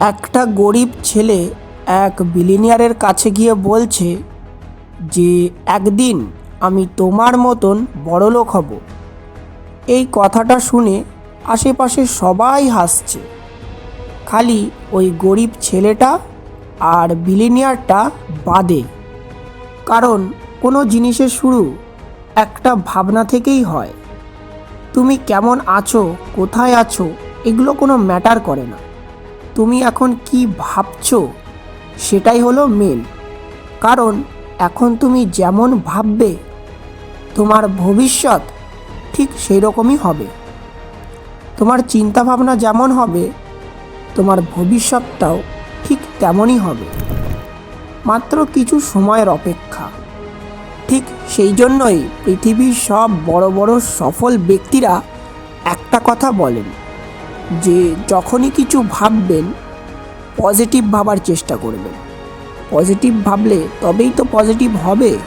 একটা গরিব ছেলে এক বিলিনিয়ারের কাছে গিয়ে বলছে যে একদিন আমি তোমার মতন বড়লোক হব। এই কথাটা শুনে আশেপাশে সবাই হাসছে, খালি ওই গরিব ছেলেটা আর বিলিনিয়ারটা বাদে। কারণ কোনো জিনিসের শুরু একটা ভাবনা থেকেই হয়। তুমি কেমন আছো, কোথায় আছো, এগুলো কোনো ম্যাটার করে না। তুমি এখন কি ভাবছো সেটাই হলো মেন। কারণ এখন তুমি যেমন ভাববে তোমার ভবিষ্যৎ ঠিক সেই রকমই হবে। তোমার চিন্তা ভাবনা যেমন হবে তোমার ভবিষ্যৎটাও ঠিক তেমনই হবে। মাত্র কিছু সময়ের অপেক্ষা। ঠিক সেই জন্যই পৃথিবীর সব বড় বড় সফল ব্যক্তিরা একটা কথা বলেন যে যখনই কিছু ভাববেন পজিটিভ ভাবার চেষ্টা করবেন। পজিটিভ ভাবলে তবেই তো পজিটিভ হবে।